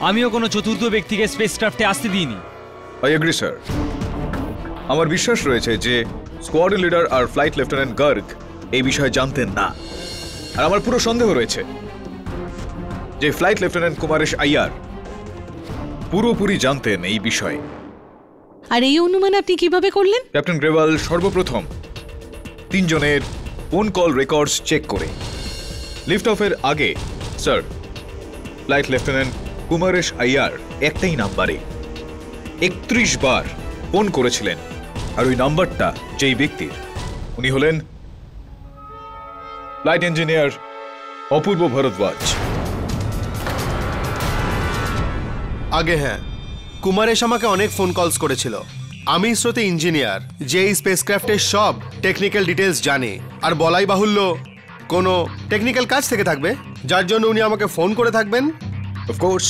আমিও কোনো চতুর্থ ব্যক্তিকে স্পেসক্রাফটে আসতে দিইনি। I agree sir. আমার বিশ্বাস রয়েছে যে স্কোয়াড্রন লিডার আর ফ্লাইট লেফটেন্যান্ট গার্গ এই বিষয়ে জানতেন না, আর আমার পুরো সন্দেহ রয়েছে যে ফ্লাইট লেফটেন্যান্ট কুমারেশ আইয়ার পুরোপুরি জানতেন এই বিষয়ে। আর এই অনুমান আপনি কিভাবে করলেন? ক্যাপ্টেন গ্রেভাল সর্বপ্রথম 3 জনের ফোন কল রেকর্ডস চেক করে লিফট অফের আগে sir flight lieutenant Kumaresh Iyer একটাই নাম্বারে 31 বার ফোন করেছিলেন, আর ওই নাম্বারটা যেই ব্যক্তির, উনি হলেন ফ্লাইট ইঞ্জিনিয়ার অপূর্ব ভরদ্বাজ। আগে হ্যাঁ, কুমারেশ আমাকে অনেক ফোন কলস করেছিল। আমি ইসরোতে ইঞ্জিনিয়ার, যে এই স্পেসক্রাফটের সব টেকনিক্যাল ডিটেলস জানে, আর বলাই বাহুল্য কোনো টেকনিক্যাল কাজ থেকে থাকবে যার জন্য উনি আমাকে ফোন করে থাকবেন। অফকোর্স,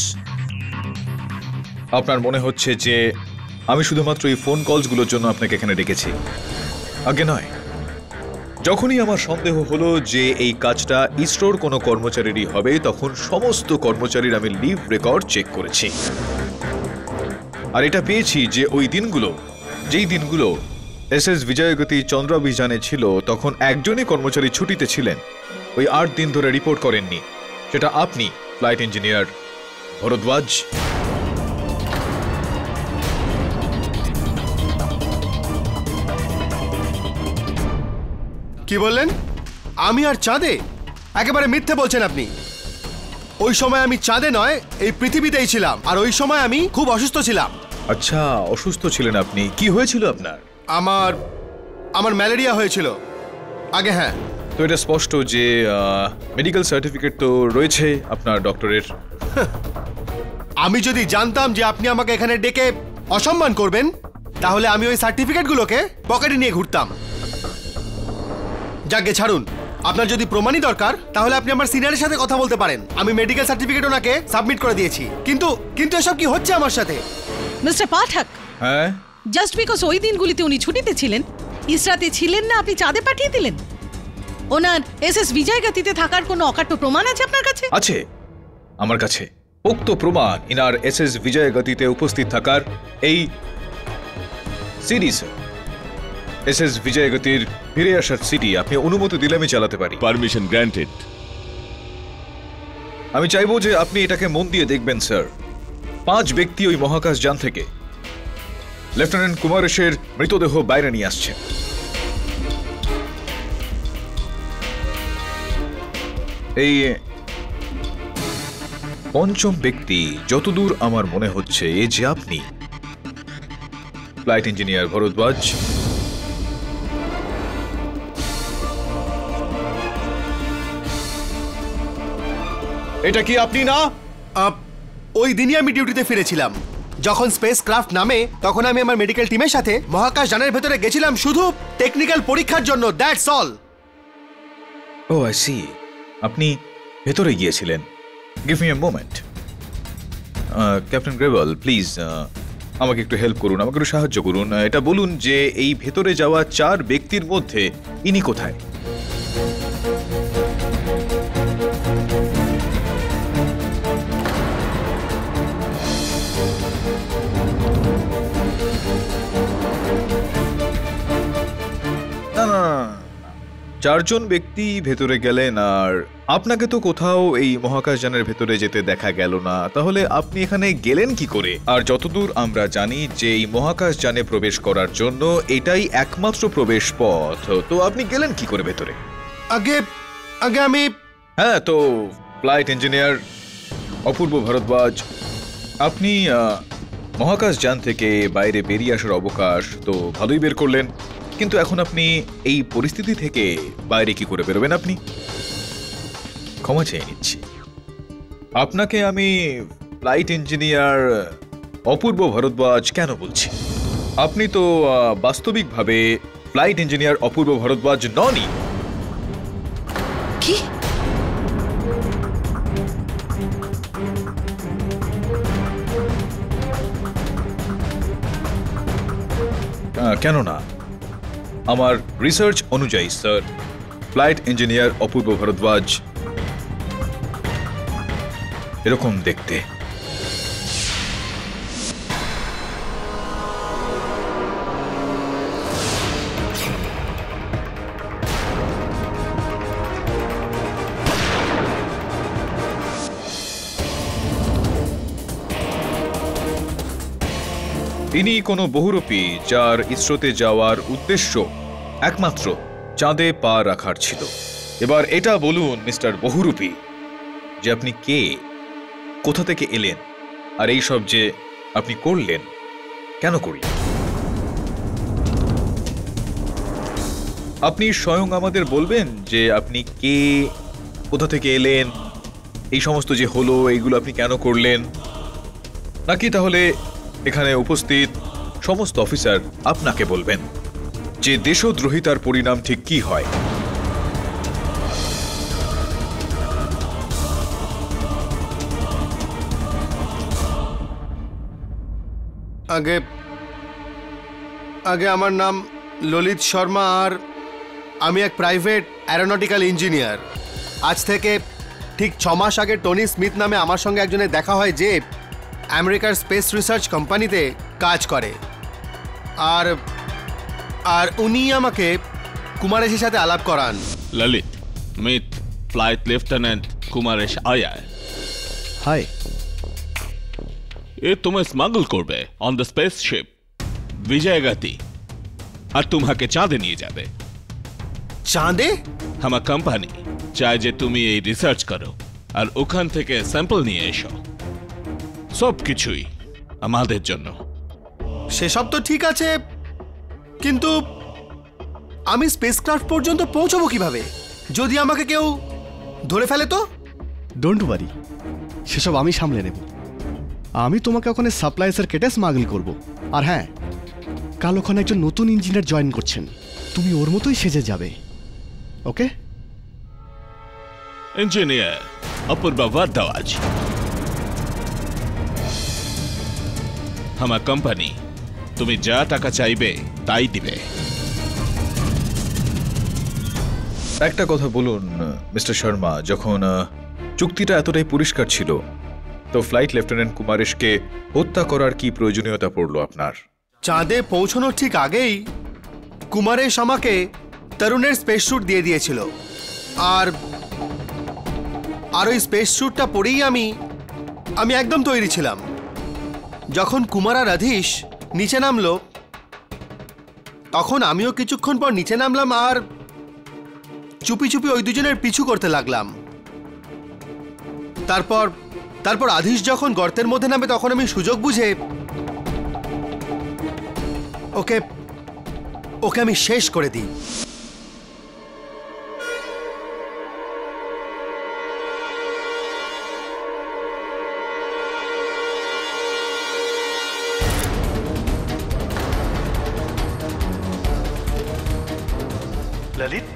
আপনার মনে হচ্ছে যে আমি শুধুমাত্র এই ফোন কলসগুলোর জন্য আপনাকে এখানে ডেকেছি। আগে নয়, যখনই আমার সন্দেহ হলো যে এই কাজটা ইসরোর কোনো কর্মচারীরই হবে, তখন সমস্ত কর্মচারীর আমি লিভ রেকর্ড চেক করেছি, আর এটা পেয়েছি যে ওই দিনগুলো, যেই দিনগুলো এসএস বিজয়গতি চন্দ্রাভিযানে ছিল, তখন একজনই কর্মচারী ছুটিতে ছিলেন। ওই 8 দিন ধরে রিপোর্ট করেননি, সেটা আপনি ফ্লাইট ইঞ্জিনিয়ার ভরদ্বাজ। কি বললেন? আমি আর চাঁদে? একেবারে মিথ্যে বলছেন আপনি। ওই সময় আমি চাঁদে নয়, এই পৃথিবীতেই ছিলাম, আর ওই সময় আমি খুব অসুস্থ ছিলাম। আচ্ছা, অসুস্থ ছিলেন আপনি। কি হয়েছিল আপনার? আমার আমার ম্যালেরিয়া হয়েছিল আগে। হ্যাঁ, তো এটা স্পষ্ট যে মেডিকেল সার্টিফিকেট তো রয়েছে আপনার ডক্টরের। আমি যদি জানতাম যে আপনি আমাকে এখানে ডেকে অসম্মান করবেন তাহলে আমি ওই সার্টিফিকেটগুলোকে পকেটে নিয়ে ঘুরতাম। যাকে ছাড়ুন, আপনার যদি প্রমাণই দরকার তাহলে আপনি আমার সিনিয়রের সাথে কথা বলতে পারেন। আমি মেডিকেল সার্টিফিকেট ওনাকে সাবমিট করে দিয়েছি। কিন্তু কিন্তু এসব কি হচ্ছে আমার সাথে? মিস্টার পাঠক, হ্যাঁ, জাস্ট বিকজ ওই দিনগুলিতে উনি ছুটিতে ছিলেন, ইসরাতে ছিলেন না, আপনি চাঁদে পাঠিয়ে দিলেন? ওনার এসএস বিজয়গতিতে থাকার কোনো অকাট্য প্রমাণ আছে আপনার কাছে? আছে আমার কাছে উক্ত প্রমাণ ইনার এসএস বিজয়গতিতে উপস্থিত থাকার। এই সিরিজ এসএস বিজয়গতির ফিরে আসার সিটি আপনি অনুমতি দিলে আমি চালাতে পারি। Permission granted. আমি চাইবো যে আপনি এটাকে মন দিয়ে দেখবেন স্যার। 5 ব্যক্তি ওই মহাকাশ যান থেকে লেফটেন্যান্ট কুমারেশের মৃতদেহ বাইরে নিয়ে আসছেন। এই 5ম ব্যক্তি যতদূর আমার মনে হচ্ছে যে আপনি ফ্লাইট ইঞ্জিনিয়ার ভরদ্বাজ। এটা কি আপনি না? ওই দিনই আমি ডিউটিতে ফিরেছিলাম। যখন স্পেস ক্রাফট নামে তখন আমি আমার মেডিকেল টিমের সাথে মহাকাশ যানের ভেতরে গেছিলাম শুধু টেকনিক্যাল পরীক্ষার জন্য, that's all. Oh I see, আপনি ভেতরে গিয়েছিলেন। Give me a moment. Captain Grewal, please আমাকে একটু হেল্প করুন, আমাকে একটু সাহায্য করুন। এটা বলুন যে এই ভেতরে যাওয়া 4 ব্যক্তির মধ্যে ইনি কোথায়? না না, 4 জন ব্যক্তি ভেতরে গেলেন আর আপনাকে তো কোথাও এই মহাকাশযানের ভেতরে যেতে দেখা গেল না। তাহলে আপনি এখানে গেলেন কি করে? আর যতদূর আমরা জানি যে এই মহাকাশযানে প্রবেশ করার জন্য এটাই একমাত্র প্রবেশ পথ, তো আপনি গেলেন কি করে ভেতরে? আগে আমি হ্যাঁ, তো ফ্লাইট ইঞ্জিনিয়ার অপূর্ব ভরদ্বাজ, আপনি মহাকাশযান থেকে বাইরে বেরিয়ে আসার অবকাশ তো ভালোই বের করলেন, কিন্তু এখন আপনি এই পরিস্থিতি থেকে বাইরে কি করে বেরোবেন? আপনি ক্ষমা চেয়ে নিচ্ছি। আপনাকে আমি ফ্লাইট ইঞ্জিনিয়ার অপূর্ব ভরদ্বাজ কেন বলছি? আপনি তো বাস্তবিকভাবে ফ্লাইট ইঞ্জিনিয়ার অপূর্ব ভরদ্বাজ ননই। কি? কেন না, আমার রিসার্চ অনুযায়ী স্যার ফ্লাইট ইঞ্জিনিয়ার অপূর্ব ভরদ্বাজ এরকম দেখতে। তিনি কোনো বহুরূপী যার ইসরোতে যাওয়ার উদ্দেশ্য একমাত্র চাঁদে পা রাখার ছিল। এবার এটা বলুন মিস্টার বহুরূপী যে আপনি কে, কোথা থেকে এলেন, আর এই সব যে আপনি করলেন কেন করলেন? আপনি স্বয়ং আমাদের বলবেন যে আপনি কে, কোথা থেকে এলেন, এই সমস্ত যে হলো এইগুলো আপনি কেন করলেন, নাকি তাহলে এখানে উপস্থিত সমস্ত অফিসার আপনাকে বলবেন যে দেশদ্রোহিতার পরিণাম ঠিক কি হয়? আগে আমার নাম ললিত শর্মা আর আমি এক প্রাইভেট অ্যারোনটিক্যাল ইঞ্জিনিয়ার। আজ থেকে ঠিক 6 মাস আগে টনি স্মিথ নামে আমার সঙ্গে একজনের দেখা হয় যে আমেরিকার স্পেস রিসার্চ কোম্পানিতে কাজ করে, আর আর উনি আমাকে কুমারেশের সাথে আলাপ করান। Lalit, meet flight lieutenant Kumaresh आया है। হাই। ये तुम्हें स्मगल করবে অন দ্য স্পেসশিপ বিজয়গতি, আর তোমাকে চাঁদে নিয়ে যাবে। চাঁদে? আমার কোম্পানি চায় যে তুমি এই রিসার্চ করো আর ওখান থেকে স্যাম্পল নিয়ে এসো। সব কিছুই আমাদের জন্য। সেসব তো ঠিক আছে, কিন্তু আমি স্পেসক্রাফট পর্যন্ত পৌঁছবো কিভাবে যদি আমাকে কেউ ধরে ফেলে তো? ডোন্ট ওয়ারি, সেসব আমি সামলে নেব। আমি তোমাকে ওখানে সাপ্লাইসের কেটে স্মাগল করব। আর হ্যাঁ, কাল ওখানে একজন নতুন ইঞ্জিনিয়ার জয়েন করছেন, তুমি ওর মতোই সেজে যাবে, ওকে? ইঞ্জিনিয়ার অপূর্ব ভারদ্বাজ, আমার কোম্পানি তুমি যা টাকা চাইবে তাই দিবে। একটা কথা বলুন মিস্টার শর্মা, যখন চুক্তিটা এতটাই পরিষ্কার ছিল তো ফ্লাইট লেফটেন্যান্ট কুমারেশকে হত্যা করার কি প্রয়োজনীয়তা পড়লো আপনার? চাঁদে পৌঁছানোর ঠিক আগেই কুমারেশ আমাকে তরুণের স্পেস স্যুট দিয়ে দিয়েছিল, আর ওই স্পেস স্যুটটা পরেই আমি একদম তৈরি ছিলাম। যখন কুমার আর রাধীশ নিচে নামলো তখন আমিও কিছুক্ষণ পর নিচে নামলাম আর চুপি চুপি ওই দুজনের পিছু করতে লাগলাম। তারপর আধীশ যখন গর্তের মধ্যে নামে তখন আমি সুযোগ বুঝে ওকে আমি শেষ করে দিই। ললিত,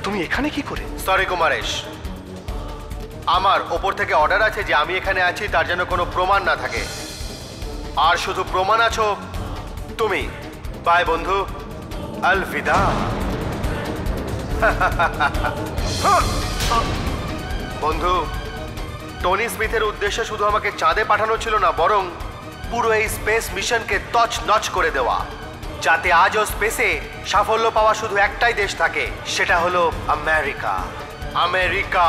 তুমি এখানে কি করে? সরি কুমারেশ, আমার ওপর থেকে অর্ডার আছে যে আমি এখানে আছি তার যেন কোনো প্রমাণ না থাকে, আর শুধু প্রমাণ আছো তুমি। বাই বন্ধু, আলবিদা। বন্ধু, টনি স্মিথের উদ্দেশ্য শুধু আমাকে চাঁদে পাঠানো ছিল না, বরং পুরো এই স্পেস মিশনকে তছনছ করে দেওয়া, যাতে আজও স্পেসে সাফল্য পাওয়া শুধু একটাই দেশ থাকে, সেটা হলো আমেরিকা। আমেরিকা।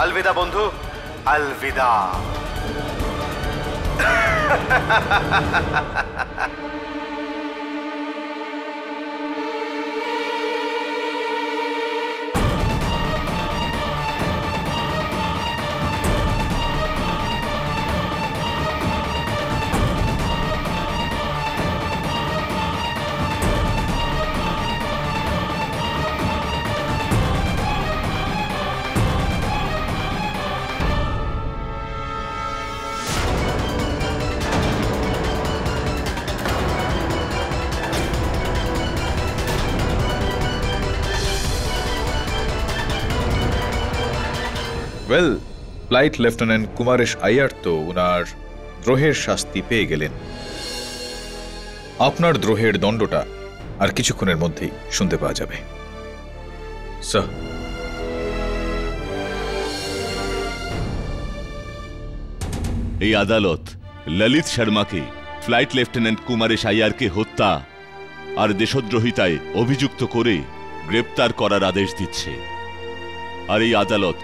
আলবিদা বন্ধু, আলবিদা। Well, flight lieutenant Kumaresh Iyer তো ওনার দ্রোহের শাস্তি পেয়ে গেলেন। আপনার দ্রোহের দণ্ডটা আর কিছুক্ষণের মধ্যেই শুনতে পাওয়া যাবে। স্যার, এই আদালত ললিত শর্মাকে ফ্লাইট লেফটেন্যান্ট কুমারেশ আইয়ারকে হত্যা আর দেশদ্রোহিতায় অভিযুক্ত করে গ্রেপ্তার করার আদেশ দিচ্ছে। আর এই আদালত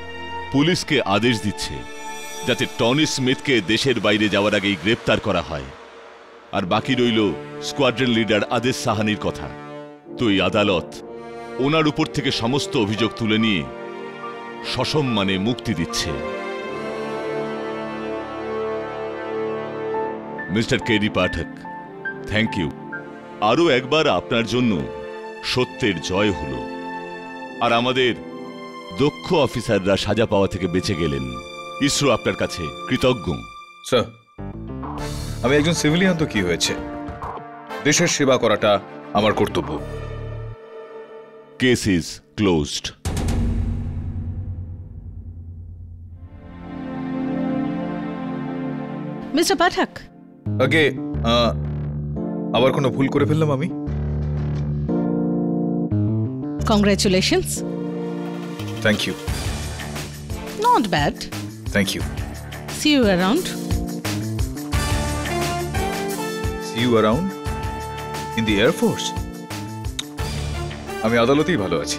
পুলিশকে আদেশ দিচ্ছে যাতে টনি স্মিথকে দেশের বাইরে যাওয়ার আগেই গ্রেপ্তার করা হয়। আর বাকি রইল স্কোয়াড্রন লিডার আদেশ সাহানির কথা। তো এই আদালত ওনার উপর থেকে সমস্ত অভিযোগ তুলে নিয়ে সসম্মানে মুক্তি দিচ্ছে। Mister KD Pathak, thank you. আরও একবার আপনার জন্য সত্যের জয় হল, আর আমাদের দক্ষ অফিসাররা সাজা পাওয়া থেকে বেঁচে গেলেন। ইসরো আপনার কাছে কৃতজ্ঞ। স্যার, আমি একজন সিভিলিয়ান তো কি হয়েছে, দেশের সেবা করাটা আমার কর্তব্য। Case is closed. Mister Pathak, আগে আবার কোনো ভুল করে ফেললাম আমি? Congratulations. Thank you. Not bad. Thank you. See you around. See you around in the Air Force? আমি আদালতেই ভালো আছি।